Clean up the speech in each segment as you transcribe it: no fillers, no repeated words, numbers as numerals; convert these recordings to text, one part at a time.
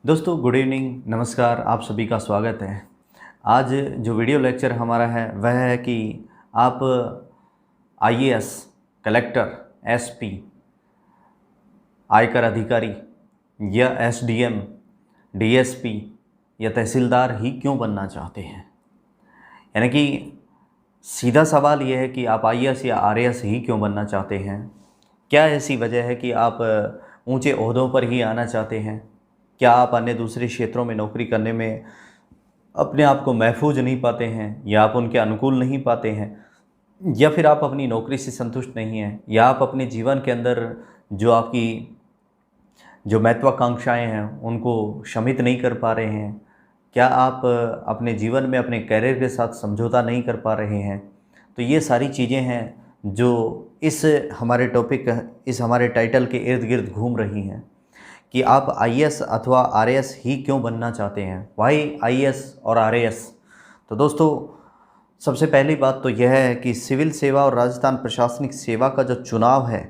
दोस्तों good evening, नमस्कार, आप सभी का स्वागत है। आज जो वीडियो लेक्चर हमारा है वह है कि आप आईएएस, कलेक्टर, एसपी, आयकर अधिकारी या एसडीएम, डीएसपी या तहसीलदार ही क्यों बनना चाहते हैं। यानी कि सीधा सवाल यह है कि आप आईएएस या आरएएस ही क्यों बनना चाहते हैं। क्या ऐसी वजह है कि आप ऊंचे ओहदों पर ही आना चाहते हैं? क्या आप अन्य दूसरे क्षेत्रों में नौकरी करने में अपने आप को महफूज नहीं पाते हैं, या आप उनके अनुकूल नहीं पाते हैं, या फिर आप अपनी नौकरी से संतुष्ट नहीं हैं, या आप अपने जीवन के अंदर जो आपकी जो महत्वाकांक्षाएं हैं उनको शमित नहीं कर पा रहे हैं? क्या आप अपने जीवन में अपने कैरियर के साथ समझौता नहीं कर पा रहे हैं? तो ये सारी चीज़ें हैं जो इस हमारे टाइटल के इर्द गिर्द घूम रही हैं कि आप आईएएस अथवा आरएएस ही क्यों बनना चाहते हैं। वाई आईएएस और आरएएस? तो दोस्तों, सबसे पहली बात तो यह है कि सिविल सेवा और राजस्थान प्रशासनिक सेवा का जो चुनाव है,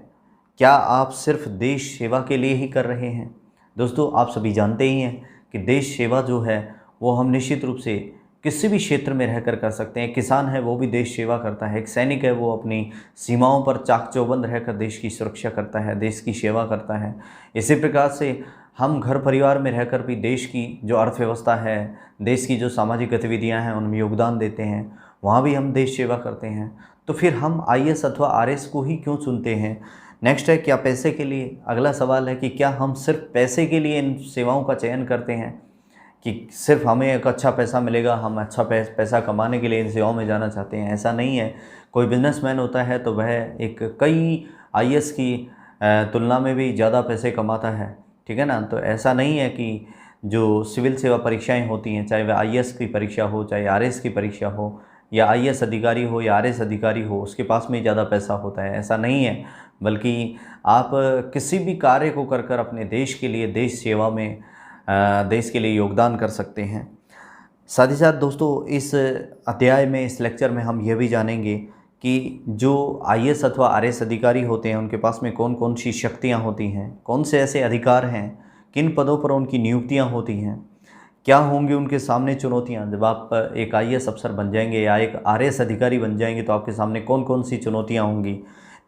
क्या आप सिर्फ देश सेवा के लिए ही कर रहे हैं? दोस्तों, आप सभी जानते ही हैं कि देश सेवा जो है वो हम निश्चित रूप से किसी भी क्षेत्र में रहकर कर सकते हैं। किसान है वो भी देश सेवा करता है, एक सैनिक है वो अपनी सीमाओं पर चाक चौबंद रहकर देश की सुरक्षा करता है, देश की सेवा करता है। इसी प्रकार से हम घर परिवार में रहकर भी देश की जो अर्थव्यवस्था है, देश की जो सामाजिक गतिविधियां हैं उनमें योगदान देते हैं, वहाँ भी हम देश सेवा करते हैं। तो फिर हम आईएएस अथवा आरएएस को ही क्यों चुनते हैं? नेक्स्ट है, क्या पैसे के लिए? अगला सवाल है कि क्या हम सिर्फ पैसे के लिए इन सेवाओं का चयन करते हैं कि सिर्फ हमें एक अच्छा पैसा मिलेगा, हम अच्छा पैसा कमाने के लिए इन सेवाओं में जाना चाहते हैं? ऐसा नहीं है। कोई बिजनेसमैन होता है तो वह एक कई आईएएस की तुलना में भी ज़्यादा पैसे कमाता है, ठीक है ना। तो ऐसा नहीं है कि जो सिविल सेवा परीक्षाएं होती हैं, चाहे वह आईएएस की परीक्षा हो, चाहे आरएएस की परीक्षा हो, या आईएएस अधिकारी हो या आरएएस अधिकारी हो, उसके पास में ज़्यादा पैसा होता है, ऐसा नहीं है। बल्कि आप किसी भी कार्य को कर कर अपने देश के लिए, देश सेवा में, देश के लिए योगदान कर सकते हैं। साथ ही साथ दोस्तों, इस अध्याय में, इस लेक्चर में हम यह भी जानेंगे कि जो आईएएस अथवा आरएएस अधिकारी होते हैं उनके पास में कौन कौन सी शक्तियां होती हैं, कौन से ऐसे अधिकार हैं, किन पदों पर उनकी नियुक्तियां होती हैं, क्या होंगी उनके सामने चुनौतियां। जब आप एक आईएएस अफसर बन जाएंगे या एक आरएएस अधिकारी बन जाएंगे तो आपके सामने कौन कौन सी चुनौतियां होंगी।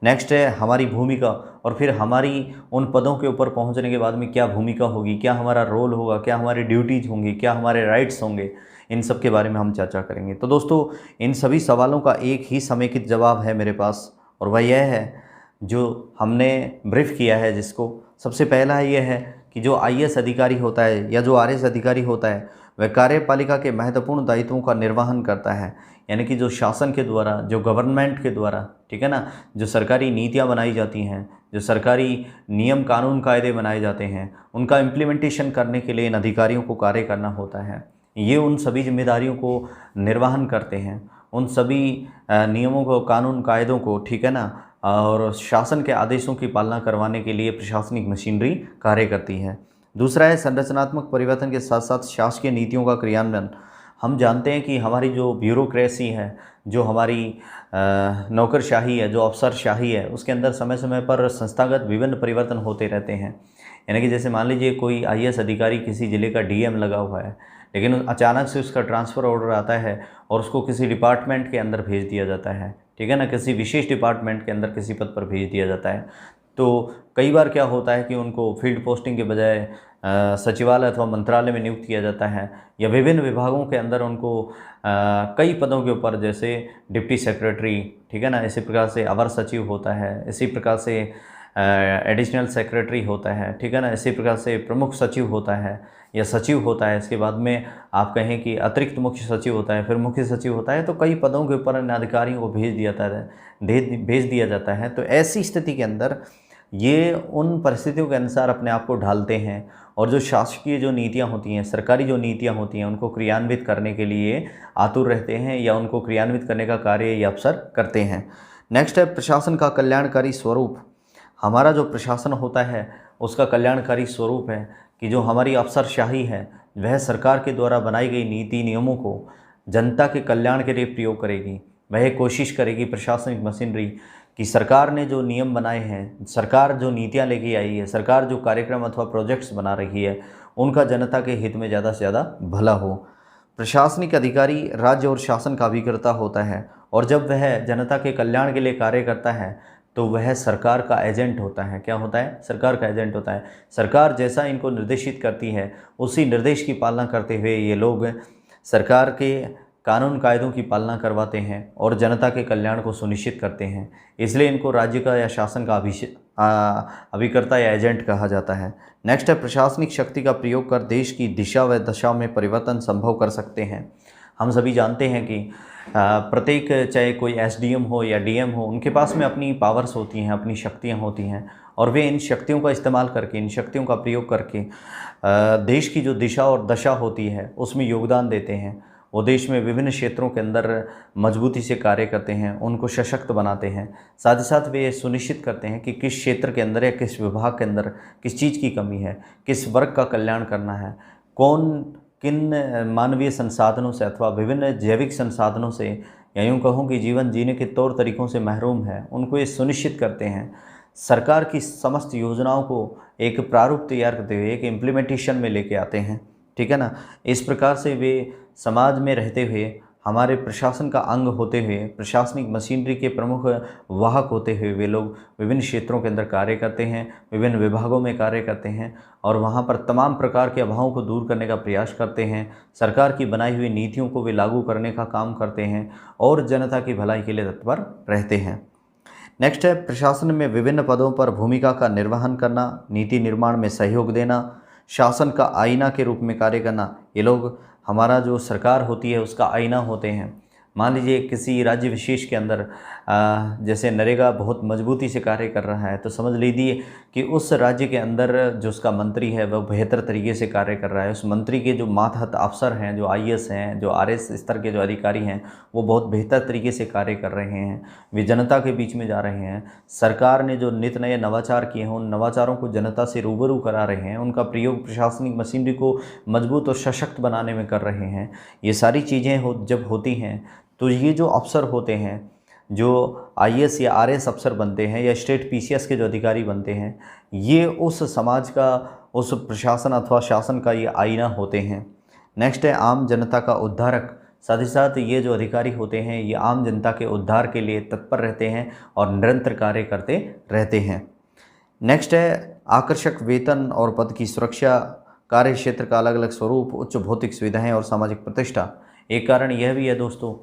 नेक्स्ट है हमारी भूमिका, और फिर हमारी उन पदों के ऊपर पहुंचने के बाद में क्या भूमिका होगी, क्या हमारा रोल होगा, क्या हमारी ड्यूटीज़ होंगी, क्या हमारे राइट्स होंगे। इन सब के बारे में हम चर्चा करेंगे। तो दोस्तों, इन सभी सवालों का एक ही समेकित जवाब है मेरे पास, और वह यह है जो हमने ब्रीफ किया है, जिसको सबसे पहला यह है कि जो आईएएस अधिकारी होता है या जो आरएएस अधिकारी होता है वह कार्यपालिका के महत्वपूर्ण दायित्वों का निर्वहन करता है। यानी कि जो शासन के द्वारा, जो गवर्नमेंट के द्वारा, ठीक है ना, जो सरकारी नीतियाँ बनाई जाती हैं, जो सरकारी नियम कानून कायदे बनाए जाते हैं, उनका इम्प्लीमेंटेशन करने के लिए इन अधिकारियों को कार्य करना होता है। ये उन सभी जिम्मेदारियों को निर्वहन करते हैं, उन सभी नियमों को, कानून कायदों को, ठीक है ना, और शासन के आदेशों की पालना करवाने के लिए प्रशासनिक मशीनरी कार्य करती है। दूसरा है संरचनात्मक परिवर्तन के साथ साथ शासकीय नीतियों का क्रियान्वयन। हम जानते हैं कि हमारी जो ब्यूरोक्रेसी है, जो हमारी नौकरशाही है, जो अफसरशाही है, उसके अंदर समय समय पर संस्थागत विभिन्न परिवर्तन होते रहते हैं। यानी कि जैसे मान लीजिए कोई आईएएस अधिकारी किसी ज़िले का डीएम लगा हुआ है, लेकिन अचानक से उसका ट्रांसफ़र ऑर्डर आता है और उसको किसी डिपार्टमेंट के अंदर भेज दिया जाता है, ठीक है ना, किसी विशेष डिपार्टमेंट के अंदर किसी पद पर भेज दिया जाता है। तो कई बार क्या होता है कि उनको फील्ड पोस्टिंग के बजाय सचिवालय अथवा मंत्रालय में नियुक्त किया जाता है, या विभिन्न विभागों के अंदर उनको कई पदों के ऊपर, जैसे डिप्टी सेक्रेटरी, ठीक है ना, इसी प्रकार से अवर सचिव होता है, इसी प्रकार से एडिशनल सेक्रेटरी होता है, ठीक है ना, इसी प्रकार से प्रमुख सचिव होता है या सचिव होता है। इसके बाद में आप कहें कि अतिरिक्त मुख्य सचिव होता है, फिर मुख्य सचिव होता है। तो कई पदों के ऊपर इन अधिकारियों को भेज दिया जाता है। तो ऐसी स्थिति के अंदर ये उन परिस्थितियों के अनुसार अपने आप को ढालते हैं, और जो शासकीय जो नीतियाँ होती हैं, सरकारी जो नीतियाँ होती हैं, उनको क्रियान्वित करने के लिए आतुर रहते हैं, या उनको क्रियान्वित करने का कार्य ये अफसर करते हैं। नेक्स्ट है प्रशासन का कल्याणकारी स्वरूप। हमारा जो प्रशासन होता है उसका कल्याणकारी स्वरूप है कि जो हमारी अफसरशाही है वह सरकार के द्वारा बनाई गई नीति नियमों को जनता के कल्याण के लिए प्रयोग करेगी। वह कोशिश करेगी प्रशासनिक मशीनरी कि सरकार ने जो नियम बनाए हैं, सरकार जो नीतियाँ लेके आई है, सरकार जो कार्यक्रम अथवा प्रोजेक्ट्स बना रही है, उनका जनता के हित में ज़्यादा से ज़्यादा भला हो। प्रशासनिक अधिकारी राज्य और शासन का अभिकर्ता होता है, और जब वह जनता के कल्याण के लिए कार्य करता है तो वह सरकार का एजेंट होता है। क्या होता है? सरकार का एजेंट होता है। सरकार जैसा इनको निर्देशित करती है उसी निर्देश की पालना करते हुए ये लोग सरकार के कानून कायदों की पालना करवाते हैं और जनता के कल्याण को सुनिश्चित करते हैं। इसलिए इनको राज्य का या शासन का अभिकर्ता या एजेंट कहा जाता है। नेक्स्ट है, प्रशासनिक शक्ति का प्रयोग कर देश की दिशा व दशा में परिवर्तन संभव कर सकते हैं। हम सभी जानते हैं कि प्रत्येक, चाहे कोई एसडीएम हो या डीएम हो, उनके पास में अपनी पावर्स होती हैं, अपनी शक्तियां होती हैं, और वे इन शक्तियों का इस्तेमाल करके, इन शक्तियों का प्रयोग करके देश की जो दिशा और दशा होती है उसमें योगदान देते हैं। वो देश में विभिन्न क्षेत्रों के अंदर मजबूती से कार्य करते हैं, उनको सशक्त बनाते हैं। साथ ही साथ वे सुनिश्चित करते हैं कि किस क्षेत्र के अंदर या किस विभाग के अंदर किस चीज़ की कमी है, किस वर्ग का कल्याण करना है, कौन किन मानवीय संसाधनों से अथवा विभिन्न जैविक संसाधनों से, या यूँ कहूँ कि जीवन जीने के तौर तरीक़ों से महरूम है, उनको ये सुनिश्चित करते हैं। सरकार की समस्त योजनाओं को एक प्रारूप तैयार करते हुए एक इम्प्लीमेंटेशन में लेके आते हैं, ठीक है ना। इस प्रकार से वे समाज में रहते हुए, हमारे प्रशासन का अंग होते हुए, प्रशासनिक मशीनरी के प्रमुख वाहक होते हुए वे लोग विभिन्न क्षेत्रों के अंदर कार्य करते हैं, विभिन्न विभागों में कार्य करते हैं, और वहाँ पर तमाम प्रकार के अभावों को दूर करने का प्रयास करते हैं। सरकार की बनाई हुई नीतियों को वे लागू करने का काम करते हैं और जनता की भलाई के लिए तत्पर रहते हैं। नेक्स्ट है, प्रशासन में विभिन्न पदों पर भूमिका का निर्वहन करना, नीति निर्माण में सहयोग देना, शासन का आईना के रूप में कार्य करना। ये लोग, हमारा जो सरकार होती है उसका आईना होते हैं। मान लीजिए किसी राज्य विशेष के अंदर जैसे नरेगा बहुत मजबूती से कार्य कर रहा है, तो समझ लीजिए कि उस राज्य के अंदर जो उसका मंत्री है वह बेहतर तरीके से कार्य कर रहा है। उस मंत्री के जो मातहत अफसर हैं, जो आईएएस हैं, जो आरएस स्तर के जो अधिकारी हैं, वो बहुत बेहतर तरीके से कार्य कर रहे हैं, वे जनता के बीच में जा रहे हैं। सरकार ने जो नित नए नवाचार किए हैं, उन नवाचारों को जनता से रूबरू करा रहे हैं, उनका प्रयोग प्रशासनिक मशीनरी को मजबूत और सशक्त बनाने में कर रहे हैं। ये सारी चीज़ें जब होती हैं तो ये जो अफसर होते हैं, जो आईएएस या आरएस अफसर बनते हैं या स्टेट पीसीएस के जो अधिकारी बनते हैं, ये उस समाज का, उस प्रशासन अथवा शासन का ये आईना होते हैं। नेक्स्ट है, आम जनता का उद्धारक। साथ ही साथ ये जो अधिकारी होते हैं ये आम जनता के उद्धार के लिए तत्पर रहते हैं और निरंतर कार्य करते रहते हैं। नेक्स्ट है, आकर्षक वेतन और पद की सुरक्षा, कार्य क्षेत्र का अलग अलग स्वरूप, उच्च भौतिक सुविधाएं और सामाजिक प्रतिष्ठा। एक कारण यह भी है दोस्तों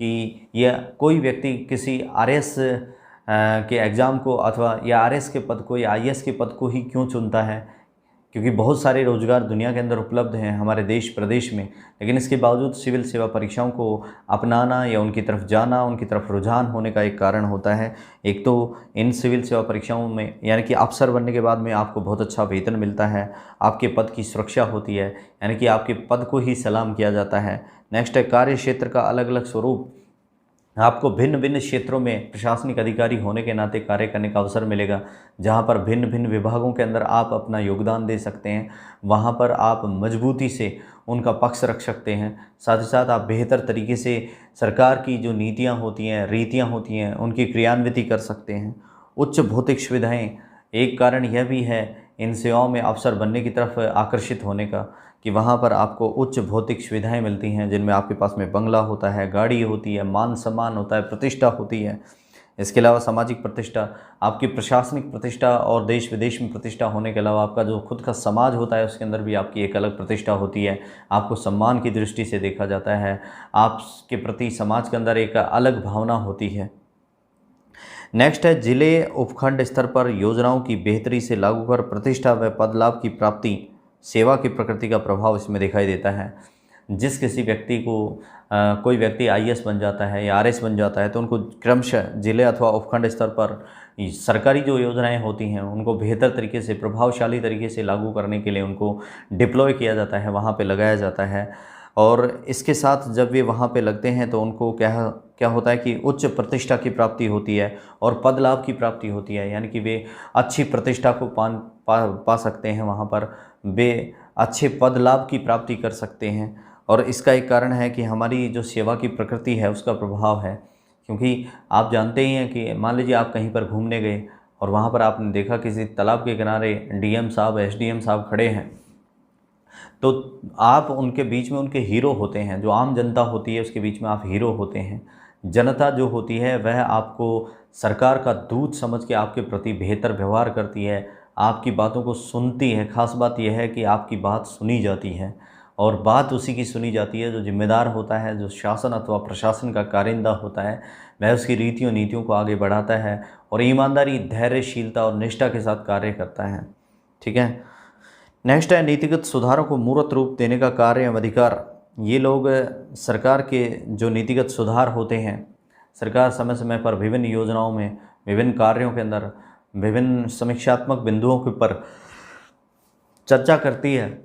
कि यह कोई व्यक्ति किसी आरएस के एग्ज़ाम को अथवा या आरएस के पद को या आईएएस के पद को ही क्यों चुनता है, क्योंकि बहुत सारे रोज़गार दुनिया के अंदर उपलब्ध हैं हमारे देश प्रदेश में, लेकिन इसके बावजूद सिविल सेवा परीक्षाओं को अपनाना या उनकी तरफ जाना, उनकी तरफ रुझान होने का एक कारण होता है। एक तो इन सिविल सेवा परीक्षाओं में, यानी कि अफसर बनने के बाद में आपको बहुत अच्छा वेतन मिलता है, आपके पद की सुरक्षा होती है, यानी कि आपके पद को ही सलाम किया जाता है। नेक्स्ट है, कार्य क्षेत्र का अलग अलग स्वरूप। आपको भिन्न भिन्न क्षेत्रों में प्रशासनिक अधिकारी होने के नाते कार्य करने का अवसर मिलेगा, जहां पर भिन्न भिन्न विभागों के अंदर आप अपना योगदान दे सकते हैं। वहां पर आप मजबूती से उनका पक्ष रख सकते हैं। साथ ही साथ आप बेहतर तरीके से सरकार की जो नीतियां होती हैं, रीतियां होती हैं, उनकी क्रियान्विति कर सकते हैं। उच्च भौतिक सुविधाएँ, एक कारण यह भी है इन सेवाओं में अवसर बनने की तरफ आकर्षित होने का कि वहाँ पर आपको उच्च भौतिक सुविधाएं मिलती हैं, जिनमें आपके पास में बंगला होता है, गाड़ी होती है, मान सम्मान होता है, प्रतिष्ठा होती है। इसके अलावा सामाजिक प्रतिष्ठा, आपकी प्रशासनिक प्रतिष्ठा और देश विदेश में प्रतिष्ठा होने के अलावा आपका जो खुद का समाज होता है उसके अंदर भी आपकी एक अलग प्रतिष्ठा होती है। आपको सम्मान की दृष्टि से देखा जाता है, आपके प्रति समाज के अंदर एक अलग भावना होती है। नेक्स्ट है, जिले उपखंड स्तर पर योजनाओं की बेहतरी से लागू कर प्रतिष्ठा व पद लाभ की प्राप्ति, सेवा की प्रकृति का प्रभाव इसमें दिखाई देता है। जिस किसी व्यक्ति को कोई व्यक्ति आईएएस बन जाता है या आरएस बन जाता है तो उनको क्रमशः जिले अथवा उपखंड स्तर पर सरकारी जो योजनाएं होती हैं उनको बेहतर तरीके से, प्रभावशाली तरीके से लागू करने के लिए उनको डिप्लॉय किया जाता है, वहाँ पे लगाया जाता है। और इसके साथ जब वे वहाँ पे लगते हैं तो उनको क्या होता है कि उच्च प्रतिष्ठा की प्राप्ति होती है और पद लाभ की प्राप्ति होती है, यानी कि वे अच्छी प्रतिष्ठा को पा सकते हैं, वहाँ पर वे अच्छे पद लाभ की प्राप्ति कर सकते हैं। और इसका एक कारण है कि हमारी जो सेवा की प्रकृति है उसका प्रभाव है, क्योंकि आप जानते ही हैं कि मान लीजिए आप कहीं पर घूमने गए और वहाँ पर आपने देखा किसी तालाब के किनारे डीएम साहब, एसडीएम साहब खड़े हैं, तो आप उनके बीच में उनके हीरो होते हैं। जो आम जनता होती है उसके बीच में आप हीरो होते हैं। जनता जो होती है वह आपको सरकार का दूत समझ के आपके प्रति बेहतर व्यवहार करती है, आपकी बातों को सुनती है। ख़ास बात यह है कि आपकी बात सुनी जाती है, और बात उसी की सुनी जाती है जो जिम्मेदार होता है, जो शासन अथवा प्रशासन का कारिंदा होता है। वह उसकी रीतियों नीतियों को आगे बढ़ाता है और ईमानदारी, धैर्यशीलता और निष्ठा के साथ कार्य करता है। ठीक है। नेक्स्ट है नीतिगत सुधारों को मूर्त रूप देने का कार्य एवं अधिकार। ये लोग सरकार के जो नीतिगत सुधार होते हैं, सरकार समय समय पर विभिन्न योजनाओं में, विभिन्न कार्यों के अंदर, विभिन्न समीक्षात्मक बिंदुओं के ऊपर चर्चा करती है,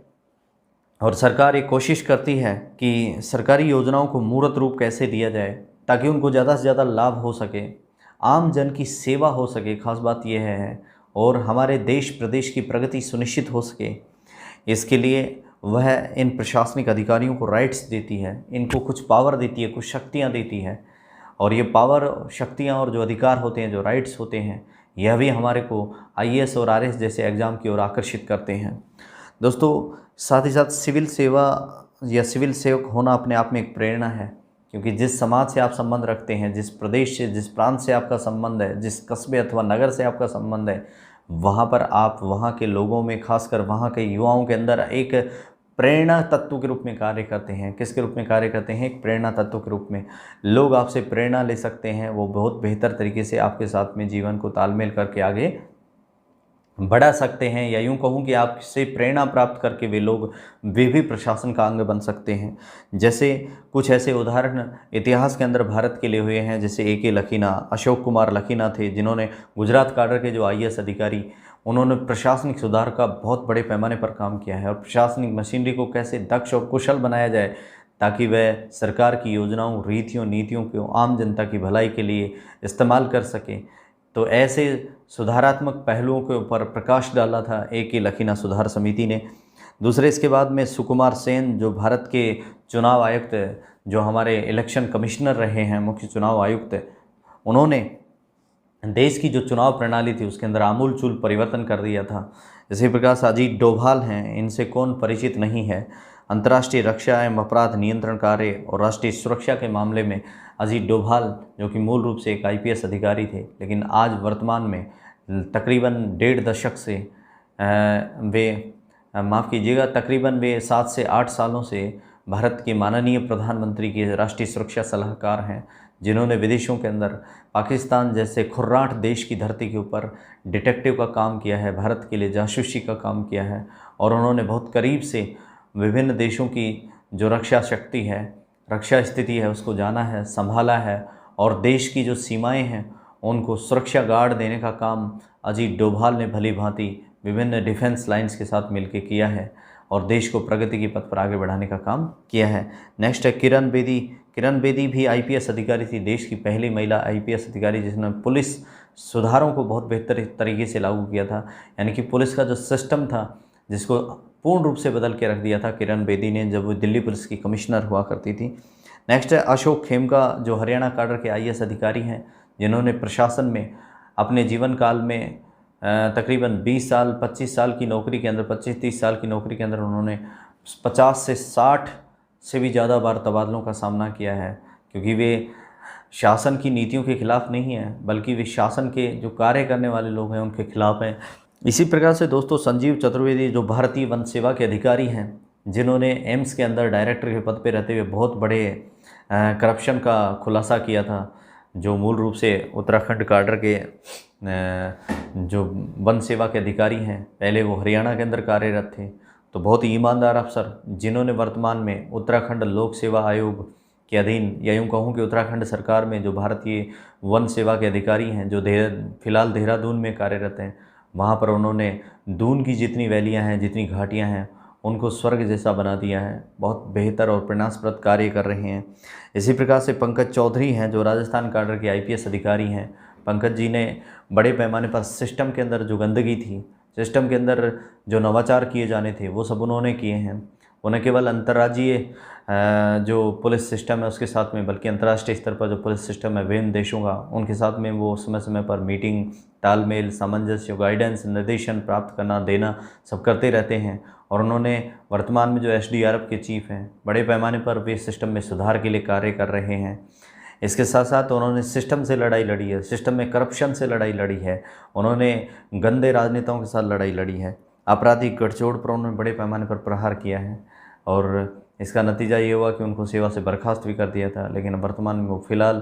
और सरकार ये कोशिश करती है कि सरकारी योजनाओं को मूर्त रूप कैसे दिया जाए ताकि उनको ज़्यादा से ज़्यादा लाभ हो सके, आम जन की सेवा हो सके। खास बात यह है, और हमारे देश प्रदेश की प्रगति सुनिश्चित हो सके। इसके लिए वह इन प्रशासनिक अधिकारियों को राइट्स देती है, इनको कुछ पावर देती है, कुछ शक्तियाँ देती है, और ये पावर, शक्तियाँ और जो अधिकार होते हैं, जो राइट्स होते हैं, यह भी हमारे को आईएएस और आरएएस जैसे एग्ज़ाम की ओर आकर्षित करते हैं। दोस्तों, साथ ही साथ सिविल सेवा या सिविल सेवक होना अपने आप में एक प्रेरणा है, क्योंकि जिस समाज से आप संबंध रखते हैं, जिस प्रदेश से, जिस प्रांत से आपका संबंध है, जिस कस्बे अथवा नगर से आपका संबंध है, वहाँ पर आप वहाँ के लोगों में, खासकर वहाँ के युवाओं के अंदर एक प्रेरणा तत्व के रूप में कार्य करते हैं। किसके रूप में कार्य करते हैं? एक प्रेरणा तत्व के रूप में। लोग आपसे प्रेरणा ले सकते हैं, वो बहुत बेहतर तरीके से आपके साथ में जीवन को तालमेल करके आगे बढ़ा सकते हैं, या यूँ कहूँ कि आपसे प्रेरणा प्राप्त करके वे भी प्रशासन का अंग बन सकते हैं। जैसे कुछ ऐसे उदाहरण इतिहास के अंदर भारत के लिए हुए हैं, जैसे ए.के. लखीना, अशोक कुमार लखीना थे, जिन्होंने गुजरात काडर के जो आईएएस अधिकारी, उन्होंने प्रशासनिक सुधार का बहुत बड़े पैमाने पर काम किया है, और प्रशासनिक मशीनरी को कैसे दक्ष और कुशल बनाया जाए ताकि वह सरकार की योजनाओं, रीतियों, नीतियों को आम जनता की भलाई के लिए इस्तेमाल कर सके। तो ऐसे सुधारात्मक पहलुओं के ऊपर प्रकाश डाला था ए.के. लखीना सुधार समिति ने। दूसरे, इसके बाद में सुकुमार सेन, जो भारत के चुनाव आयुक्त, जो हमारे इलेक्शन कमिश्नर रहे हैं, मुख्य चुनाव आयुक्त, उन्होंने देश की जो चुनाव प्रणाली थी उसके अंदर आमूलचूल परिवर्तन कर दिया था। इसी प्रकार से अजीत डोभाल हैं, इनसे कौन परिचित नहीं है। अंतर्राष्ट्रीय रक्षा एवं अपराध नियंत्रण कार्य और राष्ट्रीय सुरक्षा के मामले में अजीत डोभाल, जो कि मूल रूप से एक आईपीएस अधिकारी थे, लेकिन आज वर्तमान में तकरीबन 1.5 दशक से तकरीबन वे 7 से 8 सालों से भारत के माननीय प्रधानमंत्री के राष्ट्रीय सुरक्षा सलाहकार हैं, जिन्होंने विदेशों के अंदर पाकिस्तान जैसे खुर्राट देश की धरती के ऊपर डिटेक्टिव का काम किया है, भारत के लिए जासूसी का काम किया है, और उन्होंने बहुत करीब से विभिन्न देशों की जो रक्षा शक्ति है, रक्षा स्थिति है, उसको जाना है, संभाला है, और देश की जो सीमाएं हैं उनको सुरक्षा गार्ड देने का काम अजीत डोभाल ने भली भांति विभिन्न डिफेंस लाइंस के साथ मिलकर किया है, और देश को प्रगति की पथ पर आगे बढ़ाने का काम किया है। नेक्स्ट है किरण बेदी। किरण बेदी भी आईपीएस अधिकारी थी, देश की पहली महिला आईपीएस अधिकारी, जिसने पुलिस सुधारों को बहुत बेहतर तरीके से लागू किया था। यानी कि पुलिस का जो सिस्टम था, जिसको पूर्ण रूप से बदल के रख दिया था किरण बेदी ने, जब वो दिल्ली पुलिस की कमिश्नर हुआ करती थी। नेक्स्ट है अशोक खेमका, जो हरियाणा काडर के आईएएस अधिकारी हैं, जिन्होंने प्रशासन में अपने जीवन काल में तकरीबन 20 साल 25 साल की नौकरी के अंदर, 25-30 साल की नौकरी के अंदर उन्होंने 50 से 60 से भी ज़्यादा बार तबादलों का सामना किया है, क्योंकि वे शासन की नीतियों के खिलाफ नहीं हैं, बल्कि वे शासन के जो कार्य करने वाले लोग हैं उनके खिलाफ हैं। इसी प्रकार से दोस्तों, संजीव चतुर्वेदी, जो भारतीय वन सेवा के अधिकारी हैं, जिन्होंने एम्स के अंदर डायरेक्टर के पद पर रहते हुए बहुत बड़े करप्शन का खुलासा किया था, जो मूल रूप से उत्तराखंड काडर के जो वन सेवा के अधिकारी हैं, पहले वो हरियाणा के अंदर कार्यरत थे, तो बहुत ही ईमानदार अफसर, जिन्होंने वर्तमान में उत्तराखंड लोक सेवा आयोग के अधीन, या यूँ कहूँ कि उत्तराखंड सरकार में जो भारतीय वन सेवा के अधिकारी हैं, जो फिलहाल देहरादून में कार्यरत हैं, वहाँ पर उन्होंने दून की जितनी वैलियाँ हैं, जितनी घाटियाँ हैं, उनको स्वर्ग जैसा बना दिया है। बहुत बेहतर और प्रयासप्रद कार्य कर रहे हैं। इसी प्रकार से पंकज चौधरी हैं, जो राजस्थान काडर के आईपीएस अधिकारी हैं। पंकज जी ने बड़े पैमाने पर सिस्टम के अंदर जो गंदगी थी, सिस्टम के अंदर जो नवाचार किए जाने थे, वो सब उन्होंने किए हैं। उन्हें केवल अंतर्राज्यीय जो पुलिस सिस्टम है उसके साथ में, बल्कि अंतर्राष्ट्रीय स्तर पर जो पुलिस सिस्टम है विभिन्न देशों का, उनके साथ में वो समय समय पर मीटिंग, तालमेल, सामंजस्य, गाइडेंस, निर्देशन प्राप्त करना, देना सब करते रहते हैं। और उन्होंने वर्तमान में जो एसडीआरएफ के चीफ हैं, बड़े पैमाने पर वे सिस्टम में सुधार के लिए कार्य कर रहे हैं। इसके साथ साथ उन्होंने सिस्टम से लड़ाई लड़ी है, सिस्टम में करप्शन से लड़ाई लड़ी है, उन्होंने गंदे राजनेताओं के साथ लड़ाई लड़ी है, आपराधिक गठजोड़ पर उन्होंने बड़े पैमाने पर प्रहार किया है और इसका नतीजा ये हुआ कि उनको सेवा से बर्खास्त भी कर दिया था। लेकिन वर्तमान में वो फिलहाल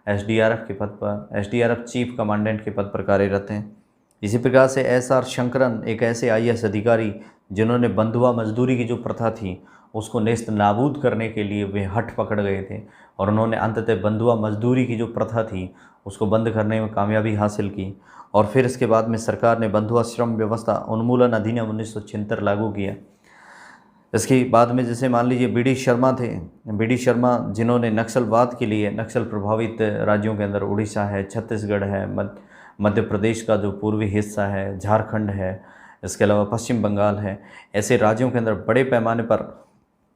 एसडीआरएफ के पद पर, एसडीआरएफ चीफ कमांडेंट के पद पर कार्यरत हैं। इसी प्रकार से एसआर शंकरन एक ऐसे आईएएस अधिकारी जिन्होंने बंधुआ मजदूरी की जो प्रथा थी उसको नेस्त नाबूद करने के लिए वे हठ पकड़ गए थे और उन्होंने अंततः बंधुआ मजदूरी की जो प्रथा थी उसको बंद करने में कामयाबी हासिल की। और फिर इसके बाद में सरकार ने बंधुआ श्रम व्यवस्था उन्मूलन अधिनियम 1976 लागू किया। इसके बाद में जैसे मान लीजिए बीडी शर्मा थे, बीडी शर्मा जिन्होंने नक्सलवाद के लिए नक्सल प्रभावित राज्यों के अंदर उड़ीसा है, छत्तीसगढ़ है, मध्य प्रदेश का जो पूर्वी हिस्सा है, झारखंड है, इसके अलावा पश्चिम बंगाल है, ऐसे राज्यों के अंदर बड़े पैमाने पर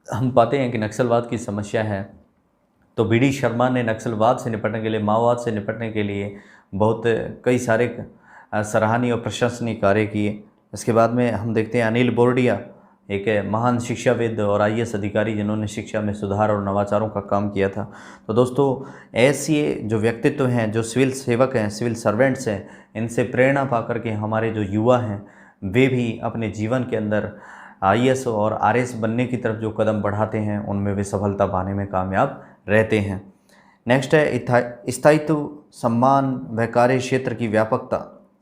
हम पाते हैं कि नक्सलवाद की समस्या है। तो बीडी शर्मा ने नक्सलवाद से निपटने के लिए, माओवाद से निपटने के लिए बहुत कई सारे सराहनीय और प्रशंसनीय कार्य किए। इसके बाद में हम देखते हैं अनिल बोरडिया, एक महान शिक्षाविद और आईएएस अधिकारी जिन्होंने शिक्षा में सुधार और नवाचारों का काम किया था। तो दोस्तों ऐसे जो व्यक्तित्व हैं, जो सिविल सेवक हैं, सिविल सर्वेंट्स हैं, इनसे प्रेरणा पा कर के हमारे जो युवा हैं वे भी अपने जीवन के अंदर आईएएस और आरएएस बनने की तरफ जो कदम बढ़ाते हैं उनमें वे सफलता पाने में कामयाब रहते हैं। नेक्स्ट है स्थायित्व, सम्मान व कार्य क्षेत्र की व्यापकता।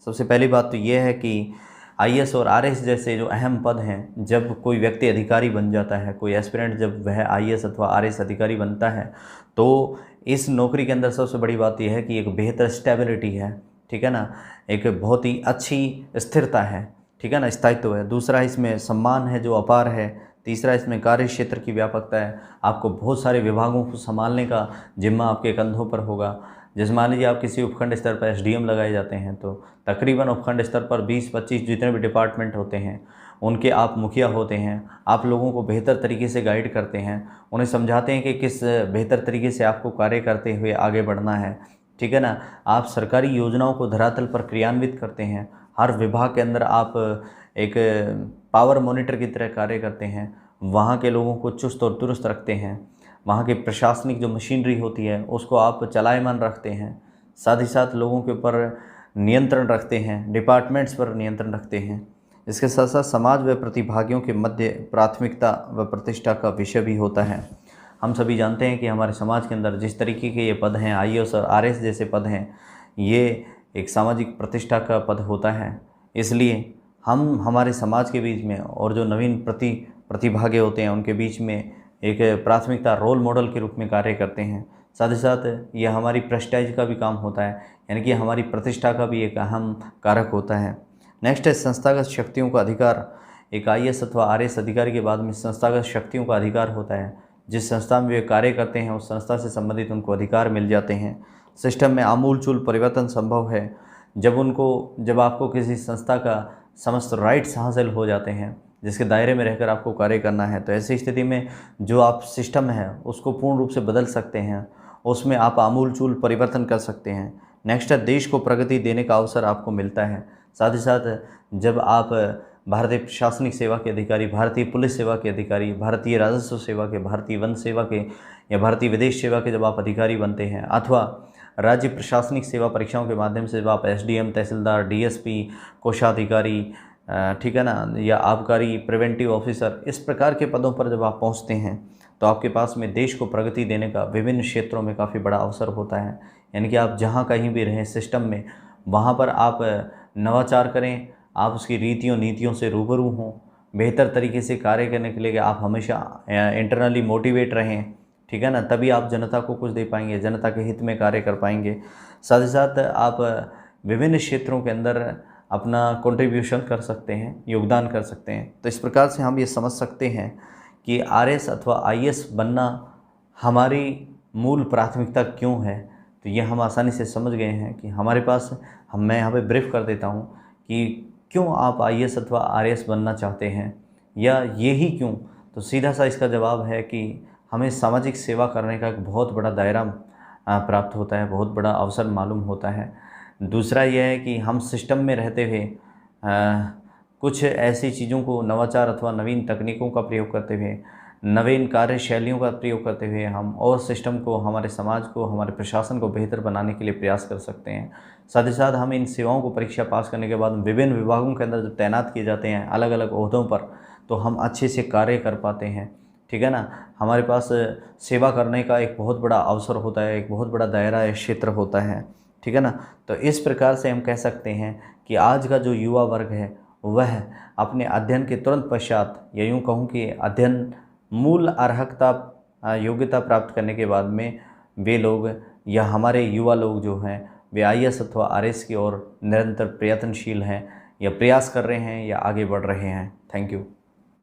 सबसे पहली बात तो ये है कि आईएएस और आरएएस जैसे जो अहम पद हैं, जब कोई व्यक्ति अधिकारी बन जाता है, कोई एस्पिरेंट जब वह आईएएस अथवा आरएएस अधिकारी बनता है तो इस नौकरी के अंदर सबसे बड़ी बात यह है कि एक बेहतर स्टेबिलिटी है, ठीक है ना, एक बहुत ही अच्छी स्थिरता है, ठीक है ना, स्थायित्व है। दूसरा इसमें सम्मान है जो अपार है। तीसरा इसमें कार्य क्षेत्र की व्यापकता है, आपको बहुत सारे विभागों को संभालने का जिम्मा आपके कंधों पर होगा। जैसे मान लीजिए आप किसी उपखंड स्तर पर एसडीएम लगाए जाते हैं तो तकरीबन उपखंड स्तर पर 20-25 जितने भी डिपार्टमेंट होते हैं उनके आप मुखिया होते हैं। आप लोगों को बेहतर तरीके से गाइड करते हैं, उन्हें समझाते हैं कि किस बेहतर तरीके से आपको कार्य करते हुए आगे बढ़ना है, ठीक है ना। आप सरकारी योजनाओं को धरातल पर क्रियान्वित करते हैं। हर विभाग के अंदर आप एक पावर मॉनिटर की तरह कार्य करते हैं, वहाँ के लोगों को चुस्त और दुरुस्त रखते हैं, वहाँ की प्रशासनिक जो मशीनरी होती है उसको आप चलायमान रखते हैं, साथ ही साथ लोगों के ऊपर नियंत्रण रखते हैं, डिपार्टमेंट्स पर नियंत्रण रखते हैं। इसके साथ साथ समाज व प्रतिभागियों के मध्य प्राथमिकता व प्रतिष्ठा का विषय भी होता है। हम सभी जानते हैं कि हमारे समाज के अंदर जिस तरीके के ये पद हैं, आईएएस और आरएएस जैसे पद हैं, ये एक सामाजिक प्रतिष्ठा का पद होता है। इसलिए हम हमारे समाज के बीच में और जो नवीन प्रतिभागी होते हैं उनके बीच में एक प्राथमिकता, रोल मॉडल के रूप में कार्य करते हैं। साथ ही साथ ये हमारी प्रेस्टाइज का भी काम होता है, यानी कि हमारी प्रतिष्ठा का भी एक अहम कारक होता है। नेक्स्ट है संस्थागत शक्तियों का अधिकार। एक आईएएस अथवा आरएएस अधिकारी के बाद में संस्थागत शक्तियों का अधिकार होता है। जिस संस्था में वे कार्य करते हैं उस संस्था से संबंधित उनको अधिकार मिल जाते हैं। सिस्टम में आमूलचूल परिवर्तन संभव है जब आपको किसी संस्था का समस्त राइट्स हासिल हो जाते हैं जिसके दायरे में रहकर आपको कार्य करना है, तो ऐसी स्थिति में जो आप सिस्टम है उसको पूर्ण रूप से बदल सकते हैं, उसमें आप आमूलचूल परिवर्तन कर सकते हैं। नेक्स्ट है देश को प्रगति देने का अवसर आपको मिलता है। साथ ही साथ जब आप भारतीय प्रशासनिक सेवा के अधिकारी, भारतीय पुलिस सेवा के अधिकारी, भारतीय राजस्व सेवा के, भारतीय वन सेवा के या भारतीय विदेश सेवा के जब आप अधिकारी बनते हैं, अथवा राज्य प्रशासनिक सेवा परीक्षाओं के माध्यम से जब आप एसडीएम, तहसीलदार, डीएसपी, कोषाधिकारी, ठीक है ना, या आबकारी प्रिवेंटिव ऑफिसर, इस प्रकार के पदों पर जब आप पहुंचते हैं तो आपके पास में देश को प्रगति देने का विभिन्न क्षेत्रों में काफ़ी बड़ा अवसर होता है। यानी कि आप जहां कहीं भी रहें सिस्टम में, वहां पर आप नवाचार करें, आप उसकी रीतियों नीतियों से रूबरू हों, बेहतर तरीके से कार्य करने के लिए आप हमेशा इंटरनली मोटिवेट रहें, ठीक है ना, तभी आप जनता को कुछ दे पाएंगे, जनता के हित में कार्य कर पाएंगे। साथ ही साथ आप विभिन्न क्षेत्रों के अंदर अपना कंट्रीब्यूशन कर सकते हैं, योगदान कर सकते हैं। तो इस प्रकार से हम ये समझ सकते हैं कि आरएएस अथवा आईएएस बनना हमारी मूल प्राथमिकता क्यों है। तो ये हम आसानी से समझ गए हैं कि हमारे पास मैं यहाँ पे ब्रीफ कर देता हूँ कि क्यों आप आईएएस अथवा आरएएस बनना चाहते हैं, या ये ही क्यों। तो सीधा सा इसका जवाब है कि हमें सामाजिक सेवा करने का एक बहुत बड़ा दायरा प्राप्त होता है, बहुत बड़ा अवसर मालूम होता है। दूसरा यह है कि हम सिस्टम में रहते हुए कुछ ऐसी चीज़ों को नवाचार अथवा नवीन तकनीकों का प्रयोग करते हुए, नवीन कार्यशैलियों का प्रयोग करते हुए हम और सिस्टम को, हमारे समाज को, हमारे प्रशासन को बेहतर बनाने के लिए प्रयास कर सकते हैं। साथ ही साथ हम इन सेवाओं को परीक्षा पास करने के बाद विभिन्न विभागों के अंदर जब तैनात किए जाते हैं अलग अलग ओहदों पर, तो हम अच्छे से कार्य कर पाते हैं। ठीक है ना, हमारे पास सेवा करने का एक बहुत बड़ा अवसर होता है, एक बहुत बड़ा दायरा क्षेत्र होता है। ठीक है ना, तो इस प्रकार से हम कह सकते हैं कि आज का जो युवा वर्ग है वह अपने अध्ययन के तुरंत पश्चात, या यूँ कहूँ कि अध्ययन मूल अर्हता योग्यता प्राप्त करने के बाद में वे लोग या हमारे युवा लोग जो हैं वे IAS अथवा RS की ओर निरंतर प्रयत्नशील हैं, या प्रयास कर रहे हैं, या आगे बढ़ रहे हैं। Thank you.